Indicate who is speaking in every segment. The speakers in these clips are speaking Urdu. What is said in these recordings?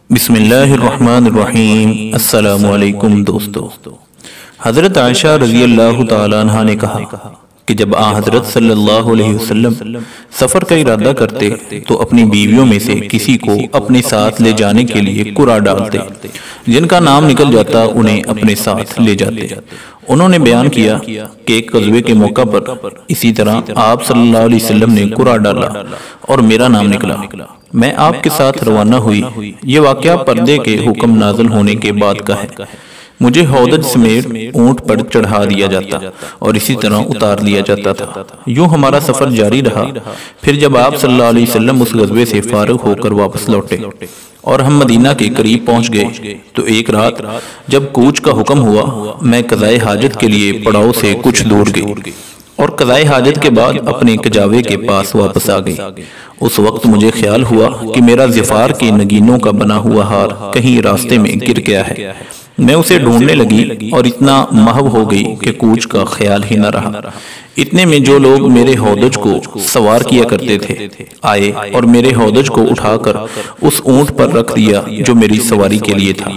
Speaker 1: بسم اللہ الرحمن الرحیم۔ السلام علیکم دوستو۔ حضرت عائشہ رضی اللہ تعالیٰ عنہ نے کہا کہ جب حضرت صلی اللہ علیہ وسلم سفر کا ارادہ کرتے تو اپنی بیویوں میں سے کسی کو اپنے ساتھ لے جانے کے لیے قرعہ ڈالتے، جن کا نام نکل جاتا انہیں اپنے ساتھ لے جاتے۔ انہوں نے بیان کیا کہ ایک غزوے کے موقع پر اسی طرح آپ صلی اللہ علیہ وسلم نے قرعہ ڈالا اور میرا نام نکلا، میں آپ کے ساتھ روانہ ہوئی۔ یہ واقعہ پردے کے حکم نازل ہونے کے بعد کا ہے۔ مجھے ہودج سمیت اونٹ پر چڑھا دیا جاتا اور اسی طرح اتار لیا جاتا تھا۔ یوں ہمارا سفر جاری رہا۔ پھر جب آپ صلی اللہ علیہ وسلم اس غزوے سے فارغ ہو کر واپس لوٹے اور ہم مدینہ کے قریب پہنچ گئے تو ایک رات جب کوچ کا حکم ہوا، میں قضائے حاجت کے لیے پڑاؤ سے کچھ دور گئی اور قضائے حاجت کے بعد اپنے کجاوے کے پاس واپس آ گئی۔ اس وقت مجھے خیال ہوا کہ میرا ظفار کے نگینوں کا بنا ہوا ہار کہیں راستے میں گر گیا ہے۔ میں اسے ڈھونڈنے لگی اور اتنا محو ہو گئی کہ کوچ کا خیال ہی نہ رہا۔ اتنے میں جو لوگ میرے ہودج کو سوار کیا کرتے تھے آئے اور میرے ہودج کو اٹھا کر اس اونٹ پر رکھ دیا جو میری سواری کے لیے تھا۔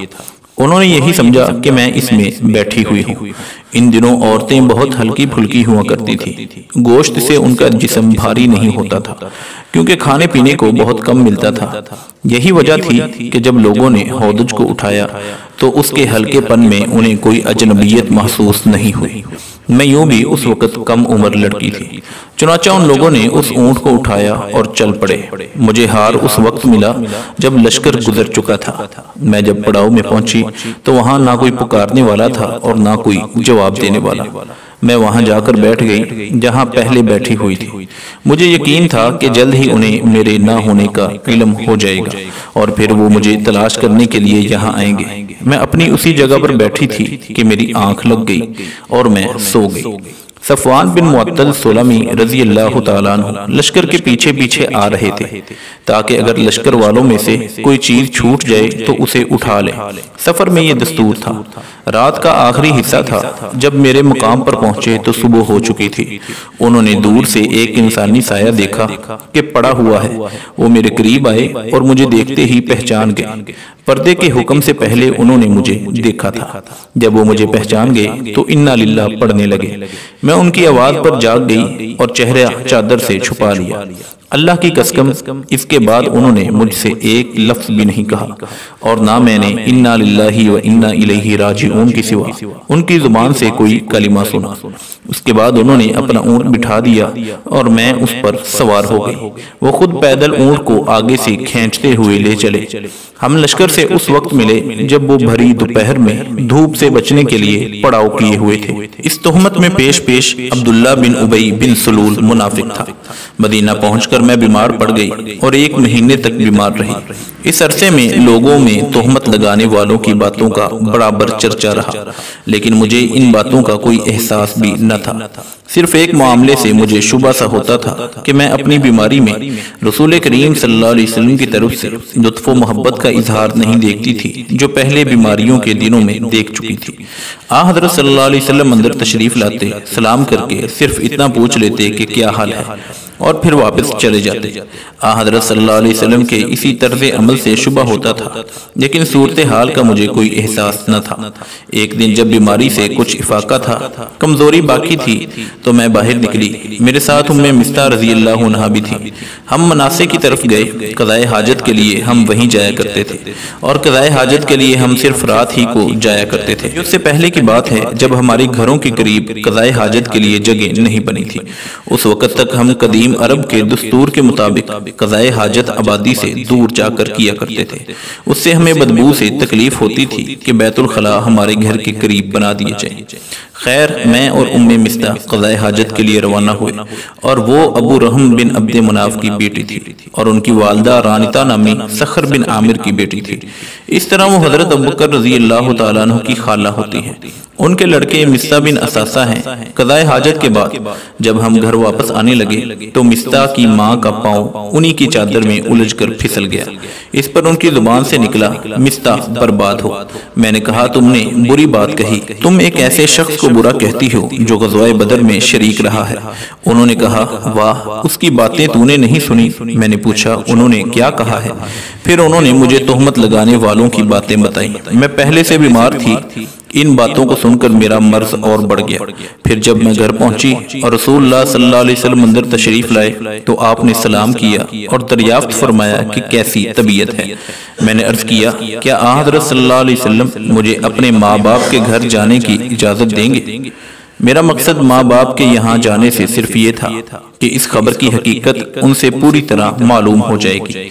Speaker 1: انہوں نے یہی سمجھا کہ میں اس میں بیٹھی ہوئی ہوں۔ ان دنوں عورتیں بہت ہلکی پھلکی ہوا کرتی تھی، گوشت سے ان کا جسم بھاری نہیں ہوتا تھا کیونکہ کھانے پینے کو بہت کم ملتا تھا۔ یہی وجہ تھی کہ جب لوگوں نے ہودج کو اٹھایا تو اس کے ہلکے پن میں انہیں کوئی اجنبیت محسوس نہیں ہوئی۔ میں یوں بھی اس وقت کم عمر لڑکی تھی، چنانچہ ان لوگوں نے اس اونٹ کو اٹھایا اور چل پڑے۔ مجھے ہار اس وقت ملا جب لشکر گزر چکا تھا۔ میں جب پڑاؤ میں پہنچی تو وہاں نہ کوئی پکارنے والا تھا اور نہ کوئی جواب دینے والا۔ میں وہاں جا کر بیٹھ گئی جہاں پہلے بیٹھی ہوئی تھی۔ مجھے یقین تھا کہ جلد ہی انہیں میرے نہ ہونے کا علم ہو جائے گا اور پھر وہ مجھے تلاش کرنے کے لیے یہاں آئیں گے۔ میں اپنی اسی جگہ پر بیٹھی تھی کہ میری آنکھ لگ گئی اور میں سو گئی۔ صفوان بن معطل سلمی رضی اللہ تعالیٰ عنہ لشکر کے پیچھے پیچھے آ رہے تھے تاکہ اگر لشکر والوں میں سے کوئی چیز چھوٹ جائے تو اسے اٹھا لیں۔ سفر میں یہ دستور تھا۔ رات کا آخری حصہ تھا۔ جب میرے مقام پر پہنچے تو صبح ہو چکی تھی۔ انہوں نے دور سے ایک انسانی سایہ دیکھا کہ پڑا ہوا ہے۔ وہ میرے قریب آئے اور مجھے دیکھتے ہی پہچان گئے۔ پردے کے حکم سے پہلے انہوں نے مجھے دیکھا تھا۔ جب وہ مجھے پہچان گئے تو انا للہ پڑھنے لگے۔ میں ان کی آواز پر جاگ گئی اور چہرہ چادر سے چھپا لیا۔ اللہ کی قسم اس کے بعد انہوں نے مجھ سے ایک لفظ بھی نہیں کہا اور نہ میں نے انا للہ و انا الیہ راجعون کی سوا ان کی زبان سے کوئی کلمہ سنا۔ اس کے بعد انہوں نے اپنا اونٹ بٹھا دیا اور میں اس پر سوار ہو گئی۔ وہ خود پیدل اونٹ کو آگے سے کھینچتے ہوئے لے چلے۔ ہم لشکر سے اس وقت ملے جب وہ بھری دوپہر میں دھوپ سے بچنے کے لیے پڑاؤ کیے ہوئے تھے۔ اس تہمت میں پیش عبداللہ بن ابی بن سلول منافق تھا۔ مدینہ پہنچ کر میں بیمار پڑ گئی اور 1 مہینے تک بیمار رہی۔ اس عرصے میں لوگوں میں تہمت لگانے والوں کی باتوں کا برابر چرچا رہا، لیکن مجھے ان باتوں کا کوئی احساس بھی نہ تھا۔ صرف ایک معاملے سے مجھے شبہ سا ہوتا تھا کہ میں اپنی بیماری میں رسول کریم صلی اللہ علیہ وسلم کی طرف سے لطف و محبت کا اظہار نہیں دیکھتی تھی جو پہلے بیماریوں کے دنوں میں دیکھ چکی تھی۔ حضرت صلی اللہ علیہ وسلم اندر تشریف لاتے، سلام کر کے صرف اتنا پوچھ لیتے کہ کیا حال ہے اور پھر واپس چلے جاتے۔ حضرت صلی اللہ علیہ وسلم کے اسی طرز عمل سے شبہ ہوتا تھا، لیکن صورتحال کا مجھے کوئی احساس نہ تھا۔ ایک دن جب بیماری سے کچھ افاقہ تھا، کمزوری باقی تھی تو میں باہر نکلی۔ میرے ساتھ مستہ رضی اللہ عنہا بھی تھی۔ ہم مناسک کی طرف گئے۔ قضائے حاجت کے لیے ہم وہیں جایا کرتے تھے اور قضائے حاجت کے لیے ہم صرف رات ہی کو جایا کرتے تھے۔ اس سے پہلے کی بات ہے جب ہماری گھروں کے قریب قضائے حاجت کے لیے جگہ نہیں بنی تھی۔ اس وقت تک ہم قدیم عرب کے دستور کے مطابق قضائے حاجت آبادی سے دور جا کر کیا کرتے تھے۔ اس سے ہمیں بدبو سے تکلیف ہوتی تھی کہ بیت الخلاء ہمارے گھر کے قریب بنا دیے جائیں۔ خیر، میں اور مستہ قضائے حاجت کے لیے روانہ ہوئے اور وہ ابو رحم بن عبد مناف کی بیٹی تھی اور ان کی والدہ رانتا نامی سخر بن عامر کی بیٹی تھی۔ اس طرح وہ حضرت ابوبکر رضی اللہ تعالیٰ عنہ کی خالہ ہوتی ہیں۔ ان کے لڑکے مستہ بن اساسہ ہیں۔ قضائے حاجت کے بعد جب ہم گھر واپس آنے لگے تو مستہ کی ماں کا پاؤں انہی کی چادر میں الجھ کر پھسل گیا۔ اس پر ان کی زبان سے نکلا، مستہ برباد ہو۔ میں نے کہا، تم نے بری بات کہی، تم ایک ایسے شخص کو برا کہتی ہو جو غزوہ بدر میں شریک رہا ہے۔ انہوں نے کہا واہ، اس کی باتیں تو نے نہیں سنی؟ میں نے پوچھا انہوں نے کیا کہا ہے؟ پھر انہوں نے مجھے تہمت لگانے والوں کی باتیں بتائیں۔ میں پہلے سے بیمار تھی، ان باتوں کو سن کر میرا مرض اور بڑھ گیا۔ پھر جب میں گھر پہنچی اور رسول اللہ صلی اللہ علیہ وسلم اندر تشریف لائے تو آپ نے سلام کیا اور دریافت فرمایا کہ کیسی طبیعت ہے۔ میں نے عرض کیا کیا حضرت صلی اللہ علیہ وسلم مجھے اپنے ماں باپ کے گھر جانے کی اجازت دیں گے؟ میرا مقصد ماں باپ کے یہاں جانے سے صرف یہ تھا کہ اس خبر کی حقیقت ان سے پوری طرح معلوم ہو جائے گی۔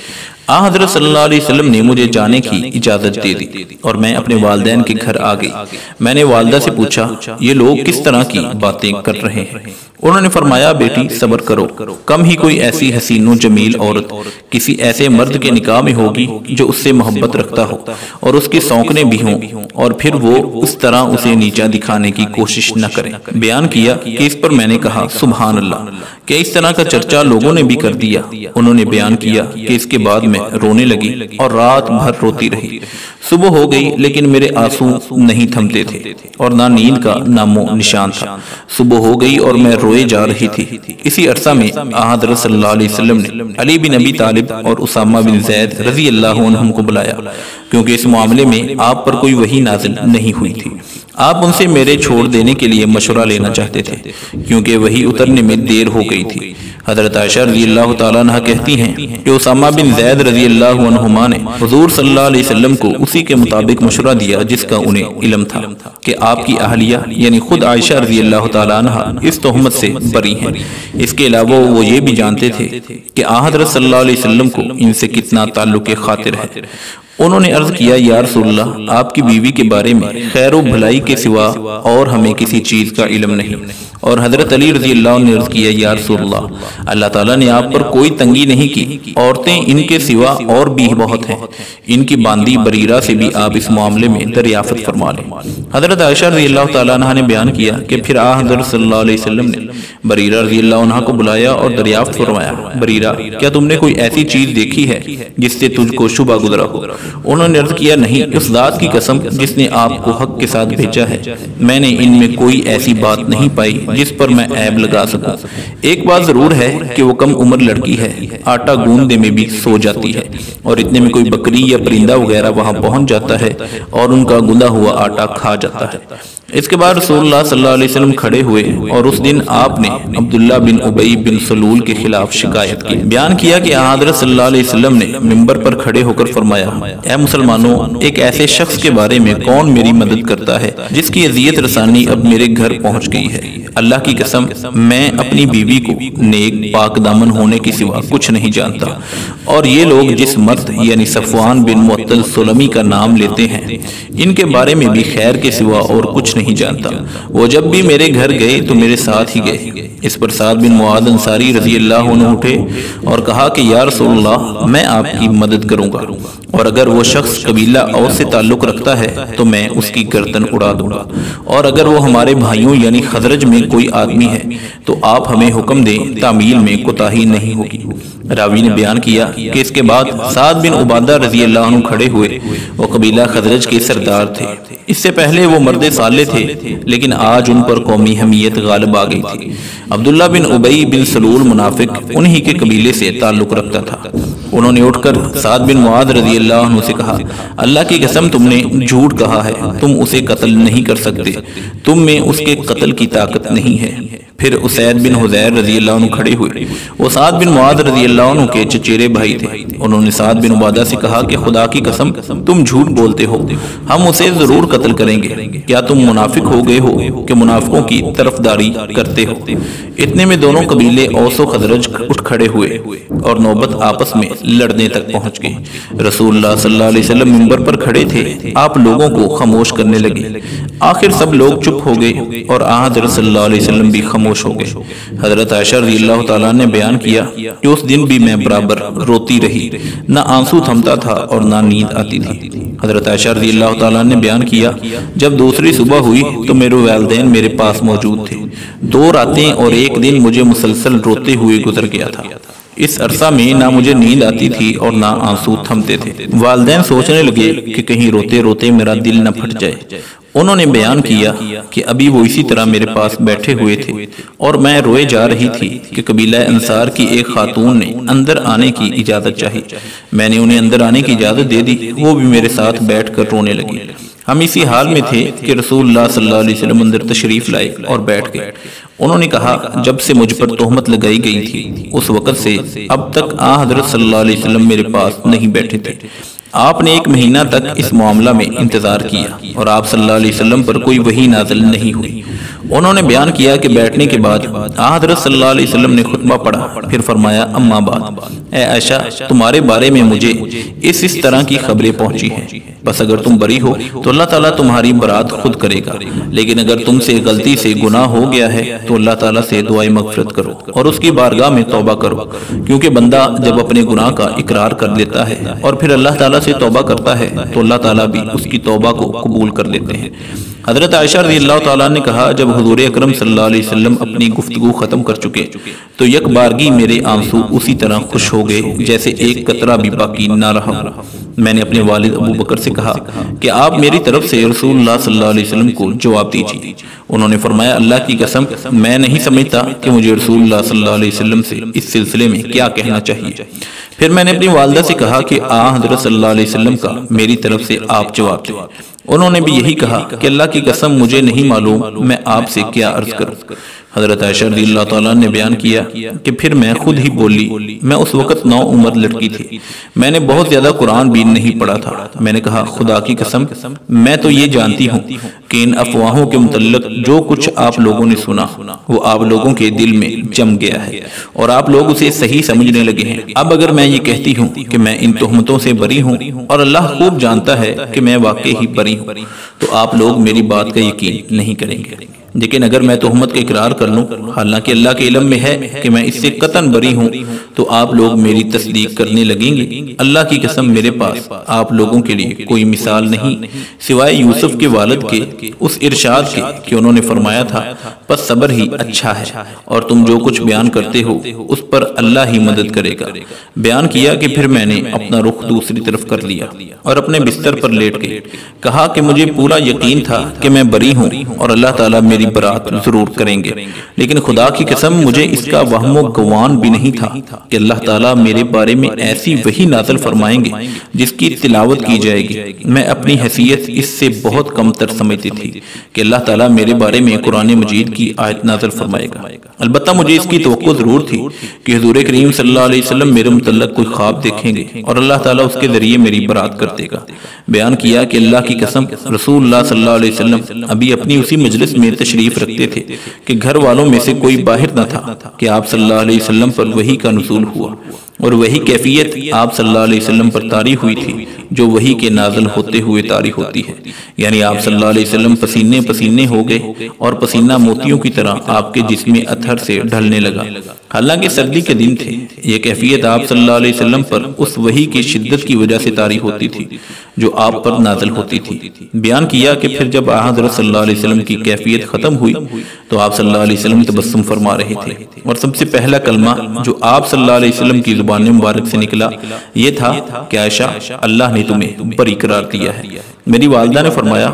Speaker 1: حضرت صلی اللہ علیہ وسلم نے مجھے جانے کی اجازت دے دی اور میں اپنے والدین کے گھر آ گئی۔ میں نے والدہ سے پوچھا یہ لوگ کس طرح کی باتیں کر رہے ہیں؟ انہوں نے فرمایا بیٹی صبر کرو، کم ہی کوئی ایسی حسین و جمیل عورت کسی ایسے مرد کے نکاح میں ہوگی جو اس سے محبت رکھتا ہو اور اس کے سونکنے بھی ہوں، اور پھر وہ اس طرح اسے نیچا دکھانے کی کوشش نہ کریں۔ بیان کیا کہ اس پر میں نے کہا سبحان اللہ، کہ اس طرح کا چرچا لوگوں نے بھی کر دیا۔ انہوں نے بیان کیا کہ اس کے بعد میں رونے لگی اور رات بھر روتی رہی۔ صبح ہو گئی لیکن میرے آنسو نہیں تھمتے تھے اور نہ نیند کا نام و نشان تھا۔ صبح ہو گئی اور میں روئے جا رہی تھی۔ اسی عرصہ میں حضرت صلی اللہ علیہ وسلم نے علی بن ابی طالب اور اسامہ بن زید رضی اللہ عنہم کو بلایا، کیونکہ اس معاملے میں آپ پر کوئی وحی نازل نہیں ہوئی تھی۔ آپ ان سے میرے چھوڑ دینے کے لیے مشورہ لینا چاہتے تھے کیونکہ وحی اترنے میں دیر ہو گئی تھی۔ حضرت عائشہ رضی اللہ تعالیٰ عنہ کہتی ہیں کہ اسامہ بن زید رضی اللہ عنہما نے حضور صلی اللہ علیہ وسلم کو اسی کے مطابق مشورہ دیا جس کا انہیں علم تھا کہ آپ کی اہلیہ یعنی خود عائشہ رضی اللہ تعالیٰ عنہ اس تہمت سے بری ہیں۔ اس کے علاوہ وہ یہ بھی جانتے تھے کہ حضرت صلی اللہ علیہ وسلم کو ان سے کتنا تعلق خاطر ہے۔ انہوں نے عرض کیا یا رسول اللہ، آپ کی بیوی کے بارے میں خیر و بھلائی کے سوا اور ہمیں کسی چیز کا علم نہیں۔ اور حضرت علی رضی اللہ عنہ نے عرض کیا یا رسول اللہ، اللہ تعالیٰ نے آپ پر کوئی تنگی نہیں کی، عورتیں ان کے سوا اور بھی بہت ہیں، ان کی باندی بریرہ سے بھی آپ اس معاملے میں دریافت فرما لیں۔ حضرت عائشہ رضی اللہ تعالیٰ عنہ نے بیان کیا کہ پھر حضرت صلی اللہ علیہ وسلم نے بریرہ رضی اللہ عنہ کو بلایا اور دریافت فرمایا بریرہ کیا تم نے کوئی ایسی چیز دیکھی ہے جس سے تجھ کو شبہ گزرا ہو؟ انہوں نے عرض کیا نہیں، اس ذات کی قسم جس نے آپ کو حق کے ساتھ بھیجا ہے، میں نے ان میں کوئی ایسی بات نہیں پائی جس پر میں عیب لگا سکوں۔ ایک بات ضرور ہے کہ وہ کم عمر لڑکی ہے، آٹا گوندنے میں بھی سو جاتی ہے اور اتنے میں کوئی بکری یا پرندہ وغیرہ وہاں پہنچ جاتا ہے اور ان کا گندا ہوا آٹا کھا جاتا ہے۔ اس کے بعد رسول اللہ صلی اللہ علیہ وسلم کھڑے ہوئے اور اس دن آپ نے عبداللہ بن ابی بن سلول کے خلاف شکایت کی۔ بیان کیا کہ حضرت صلی اللہ علیہ وسلم نے منبر پر کھڑے ہو کر فرمایا اے مسلمانوں، ایک ایسے شخص کے بارے میں کون میری مدد کرتا ہے جس کی اذیت رسانی اب میرے گھر پہنچ گئی ہے؟ اللہ کی قسم میں اپنی بیوی کو نیک پاک دامن ہونے کی سوا کچھ نہیں جانتا، اور یہ لوگ جس مرد یعنی صفوان بن معطل سلمی کا نام لیتے ہیں ان کے بارے میں بھی خیر کے سوا اور کچھ نہیں جانتا۔ وہ جب بھی میرے گھر گئے تو میرے ساتھ ہی گئے۔ اس پر سعد بن معاذ انصاری رضی اللہ عنہ اٹھے اور کہا کہ یا رسول اللہ، میں آپ کی مدد کروں گا، اور اگر وہ شخص قبیلہ اوس سے تعلق رکھتا ہے تو میں اس کی گردن اڑا دوں گا، اور اگر وہ ہمارے بھائیوں یعنی خزرج میں کوئی آدمی ہے تو آپ ہمیں حکم دیں، تعمیل میں کوتاہی نہیں ہوگی۔ راوی نے بیان کیا کہ اس کے بعد سعد بن عبادہ رضی اللہ عنہ کھڑے ہوئے۔ وہ قبیلہ خزرج کے سردار تھے۔ اس سے پہلے وہ مرد صالح تھے لیکن آج ان پر قومی حمیت غالب آ گئی تھی۔ عبداللہ بن ابی بن سلول منافق انہی کے قبیلے سے تعلق رکھتا تھا۔ انہوں نے اٹھ کر سعد بن معاذ رضی اللہ عنہ سے کہا اللہ کی قسم تم نے جھوٹ کہا ہے، تم اسے قتل نہیں کر سکتے، تم میں اس کے قتل کی طاقت نہیں ہے۔ پھر اسید بن حضیر رضی اللہ عنہ کھڑے ہوئے۔ وہ سعد بن معاذ رضی اللہ عنہ کے چچیرے بھائی تھے۔ انہوں نے سعد بن عبادہ سے کہا کہ خدا کی قسم تم جھوٹ بولتے ہو، ہم اسے ضرور قتل کریں گے، کیا تم منافق ہو گئے ہو کہ منافقوں کی طرفداری کرتے ہو؟ اتنے میں دونوں قبیلے اوس و خزرج اٹھ کھڑے ہوئے اور نوبت آپس میں لڑنے تک پہنچ گئی۔ رسول اللہ صلی اللہ علیہ وسلم منبر پر کھڑے تھے، آپ لوگوں کو خاموش کرنے لگے۔ آخر سب لوگ چپ ہو گئے اور حضرت صلی اللہ علیہ وسلم بھی خاموش ہو گئے۔ حضرت عائشہ رضی اللہ تعالیٰ نے بیان کیا کہ اس دن بھی میں برابر روتی رہی، نہ آنسو تھمتا تھا اور نہ نیند آتی تھی۔ حضرت عائشہ رضی اللہ تعالیٰ نے بیان کیا جب دوسری صبح ہوئی تو میرے والدین میرے پاس موجود تھے۔ 2 راتیں اور 1 دن مجھے مسلسل روتے ہوئے گزر گیا تھا۔ اس عرصہ میں نہ مجھے نیند آتی تھی اور نہ آنسو تھمتے تھے۔ والدین سوچنے لگے کہ کہیں روتے روتے میرا دل نہ پھٹ جائے۔ انہوں نے بیان کیا کہ ابھی وہ اسی طرح میرے پاس بیٹھے ہوئے تھے اور میں روئے جا رہی تھی کہ قبیلہ انصار کی ایک خاتون نے اندر آنے کی اجازت چاہی۔ میں نے انہیں اندر آنے کی اجازت دے دی، وہ بھی میرے ساتھ بیٹھ کر رونے لگی۔ ہم اسی حال میں تھے کہ رسول اللہ صلی اللہ علیہ وسلم اندر تشریف لائے اور بیٹھ گئے۔ انہوں نے کہا جب سے مجھ پر تہمت لگائی گئی تھی اس وقت سے اب تک حضرت صلی اللہ علیہ وسلم میرے پاس نہیں بیٹھے تھے۔ آپ نے 1 مہینہ تک اس معاملہ میں انتظار کیا اور آپ صلی اللہ علیہ وسلم پر کوئی وحی نازل نہیں ہوئی۔ انہوں نے بیان کیا کہ بیٹھنے کے بعد حضرت صلی اللہ علیہ وسلم نے خطبہ پڑھا، پھر فرمایا اما بعد، اے عائشہ تمہارے بارے میں مجھے اس طرح کی خبریں پہنچی ہیں، بس اگر تم بری ہو تو اللہ تعالیٰ تمہاری برات خود کرے گا، لیکن اگر تم سے غلطی سے گناہ ہو گیا ہے تو اللہ تعالیٰ سے دعائے مغفرت کرو اور اس کی بارگاہ میں توبہ کرو، کیونکہ بندہ جب اپنے گناہ کا اقرار کر لیتا ہے اور پھر اللہ تعالیٰ سے توبہ کرتا ہے تو اللہ تعالیٰ بھی اس کی توبہ کو قبول کر لیتے ہیں۔ حضرت عائشہ رضی اللہ تعالیٰ نے کہا جب حضور اکرم صلی اللہ علیہ وسلم اپنی گفتگو ختم کر چکے تو یک بارگی میرے آنسو اسی طرح خوش ہو گئے جیسے ایک قطرہ بھی باقی نہ رہا ہو۔ میں نے اپنے والد ابو بکر سے کہا کہ آپ میری طرف سے رسول اللہ صلی اللہ علیہ وسلم کو جواب دیجیے۔ انہوں نے فرمایا اللہ کی قسم میں نہیں سمجھتا کہ مجھے رسول اللہ صلی اللہ علیہ وسلم سے اس سلسلے میں کیا کہنا چاہیے۔ پھر میں نے اپنی والدہ سے کہا کہ حضرت صلی اللہ علیہ وسلم کا میری طرف سے آپ جواب دیں۔ انہوں نے بھی یہی کہا کہ اللہ کی قسم مجھے نہیں معلوم میں آپ سے کیا عرض کروں۔ حضرت عائشہ رضی اللہ تعالیٰ نے بیان کیا کہ پھر میں خود ہی بولی، میں اس وقت 9 عمر لڑکی تھی، میں نے بہت زیادہ قرآن بھی نہیں پڑھا تھا۔ میں نے کہا خدا کی قسم میں تو یہ جانتی ہوں کہ ان افواہوں کے متعلق جو کچھ آپ لوگوں نے سنا وہ آپ لوگوں کے دل میں جم گیا ہے اور آپ لوگ اسے صحیح سمجھنے لگے ہیں۔ اب اگر میں یہ کہتی ہوں کہ میں ان تہمتوں سے بری ہوں اور اللہ خوب جانتا ہے کہ میں واقعی ہی بری ہوں تو آپ لوگ میری بات کا یقین نہیں کریں گے، لیکن اگر میں تہمت کا اقرار کر لوں حالانکہ اللہ کے علم میں ہے کہ میں اس سے قطعاً بری ہوں تو آپ لوگ میری تصدیق کرنے لگیں گے۔ اللہ کی قسم میرے پاس آپ لوگوں کے لیے کوئی مثال نہیں سوائے یوسف کے والد کے اس ارشاد کے کہ انہوں نے فرمایا تھا بس صبر ہی اچھا ہے اور تم جو کچھ بیان کرتے ہو اس پر اللہ ہی مدد کرے گا۔ بیان کیا کہ پھر میں نے اپنا رخ دوسری طرف کر لیا اور اپنے بستر پر لیٹ گئے، کہا کہ مجھے پورا یقین تھا کہ میں بری ہوں اور اللہ تعالیٰ میری برات ضرور کریں گے، لیکن خدا کی قسم مجھے اس کا وہم و گمان بھی نہیں تھا کہ اللہ تعالیٰ میرے بارے میں ایسی وحی نازل فرمائیں گے جس کی تلاوت کی جائے گی۔ میں اپنی حیثیت اس سے بہت کم تر سمجھتی تھی کہ اللہ تعالیٰ میرے بارے میں قرآن مجید کی آیت نازل فرمائے گا۔ البتہ مجھے اس کی توقع ضرور تھی کہ حضور کریم صلی اللہ علیہ وسلم میرے متعلق کوئی خواب دیکھیں گے اور اللہ تعالیٰ اس کے ذریعے میری برات کر دے گا۔ بیان کیا کہ اللہ کی قسم رسول اللہ صلی اللہ علیہ وسلم ابھی اپنی اسی مجلس میں تشریف رکھتے تھے کہ گھر والوں میں سے کوئی باہر نہ تھا کہ آپ صلی اللہ علیہ وسلم پر وحی کا نزول ہوا اور وہی کیفیت آپ صلی اللہ علیہ وسلم پر طاری ہوئی تھی جو وحی کے نازل ہوتے ہوئے طاری ہوتی ہے، یعنی آپ صلی اللہ علیہ وسلم پسینے پسینے ہو گئے اور پسینہ موتیوں کی طرح آپ کے جسم اطہر سے ڈھلنے لگا، حالانکہ سردی کے دن تھے۔ یہ کیفیت آپ صلی اللہ علیہ وسلم پر اس وحی کی شدت کی وجہ سے طاری ہوتی تھی جو آپ پر نازل ہوتی تھی۔ بیان کیا کہ پھر جب حضرت صلی اللہ علیہ وسلم کی کیفیت ختم ہوئی تو آپ صلی اللہ علیہ وسلم تبسم فرما رہے تھے اور سب سے پہلا کلمہ جو آپ صلی اللہ علیہ وسلم کی زبان مبارک سے نکلا یہ تھا کہ عائشہ اللہ نے تمہیں بری قرار دیا ہے۔ میری والدہ نے فرمایا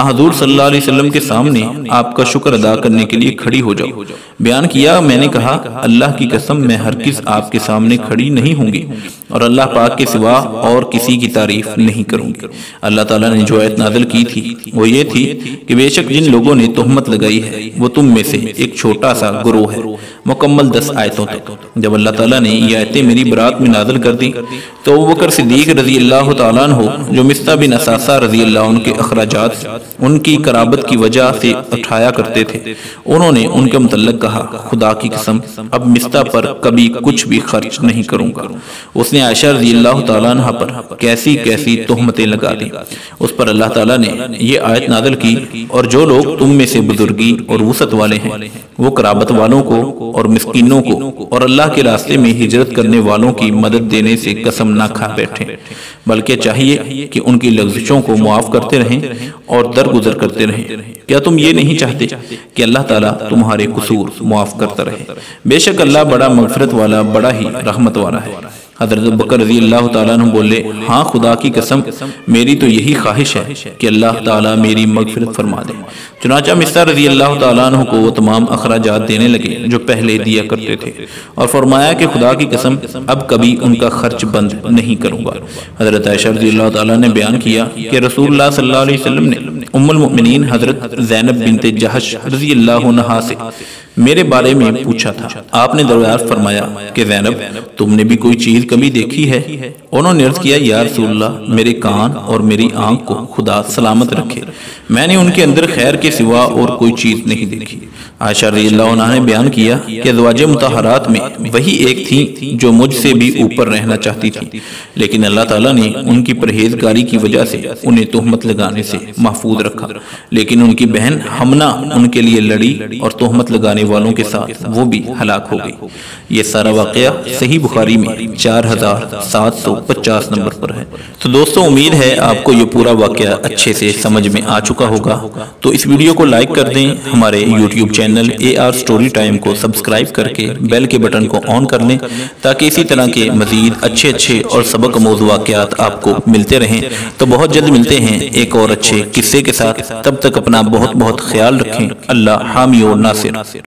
Speaker 1: حضور صلی اللہ علیہ وسلم کے سامنے آپ کا شکر ادا کرنے کے لیے کھڑی ہو جاؤ۔ بیان کیا میں نے کہا اللہ کی قسم میں ہرگز آپ کے سامنے کھڑی نہیں ہوں گی اور اللہ پاک کے سوا اور کسی کی تعریف نہیں کروں گی۔ اللہ تعالیٰ نے جو آیت نازل کی تھی وہ یہ تھی کہ بے شک جن لوگوں نے تہمت لگائی ہے وہ تم میں سے ایک چھوٹا سا گروہ ہے، مکمل 10 آیتوں تک۔ جب اللہ تعالیٰ نے یہ آیتیں میری برات میں نازل کر دی تو ابوبکر صدیق رضی اللہ تعالیٰ عنہ جو مصطح بن اساسہ رضی اللہ عنہ کے اخراجات ان کی قرابت کی وجہ سے اٹھایا کرتے تھے، انہوں نے ان کے متعلق کہا خدا کی قسم اب مصطح پر کبھی کچھ بھی خرچ نہیں کروں گا۔ اس نے عائشہ رضی اللہ تعالیٰ عنہ پر کیسی کیسی تہمتیں لگا دی۔ اس پر اللہ تعالیٰ نے یہ آیت نازل کی اور جو لوگ تم میں سے بزرگی اور وسعت والے ہیں وہ قرابت والوں کو اور مسکینوں کو اور اللہ کے راستے میں ہجرت کرنے والوں کی مدد دینے سے قسم نہ کھا بیٹھیں، بلکہ چاہیے کہ ان کی لغزشوں کو معاف کرتے رہیں اور درگزر کرتے رہیں۔ کیا تم یہ نہیں چاہتے کہ اللہ تعالیٰ تمہارے قصور معاف کرتا رہے؟ بے شک اللہ بڑا مغفرت والا، بڑا ہی رحمت والا ہے۔ حضرت بکر رضی اللہ تعالیٰ عنہ بولے، ہاں خدا کی قسم میری تو یہی خواہش ہے کہ اللہ تعالیٰ میری مغفرت فرما دے۔ چنانچہ مصعب رضی اللہ تعالیٰ عنہ کو وہ تمام اخراجات دینے لگے جو پہلے دیا کرتے تھے، اور فرمایا کہ خدا کی قسم اب کبھی ان کا خرچ بند نہیں کروں گا۔ حضرت عائشہ رضی اللہ تعالیٰ نے بیان کیا کہ رسول اللہ صلی اللہ علیہ وسلم نے ام المؤمنین حضرت زینب بنت جہش رضی اللہ عنہا سے میرے بارے میں پوچھا تھا۔ آپ نے دریافت فرمایا کہ زینب تم نے بھی کوئی چیز کبھی دیکھی ہے؟ انہوں نے عرض کیا، یا رسول اللہ میرے کان اور میری آنکھ کو خدا سلامت رکھے، میں نے ان کے اندر خیر کے سوا اور کوئی چیز نہیں دیکھی۔ عائشہ رضی اللہ عنہا نے بیان کیا کہ ازواج مطہرات میں وہی ایک تھی جو مجھ سے بھی اوپر رہنا چاہتی تھی، لیکن اللہ تعالیٰ نے ان کی پرہیزگاری کی وجہ سے انہیں تہمت لگانے سے محفوظ رکھا، لیکن ان کی بہن حمنا ان کے لیے لڑی اور تہمت لگانے والوں کے ساتھ وہ بھی ہلاک ہو گئی۔ یہ سارا واقعہ صحیح بخاری میں 4750 نمبر پر ہے۔ تو دوستو امید ہے آپ کو یہ پورا واقعہ اچھے سے سمجھ میں آ چکا ہوگا، تو اس ویڈیو کو لائک کر دیں، ہمارے YouTube channel AR story time کو سبسکرائب کر کے بیل کے بٹن کو آن کر لیں تاکہ اسی طرح کے مزید اچھے اور سبق اموز واقعات آپ کو ملتے رہیں۔ تو بہت جلد ملتے ہیں ایک اور اچھے قصے کے ساتھ، تب تک اپنا بہت خیال رکھیں۔ اللہ حامی و ناصر۔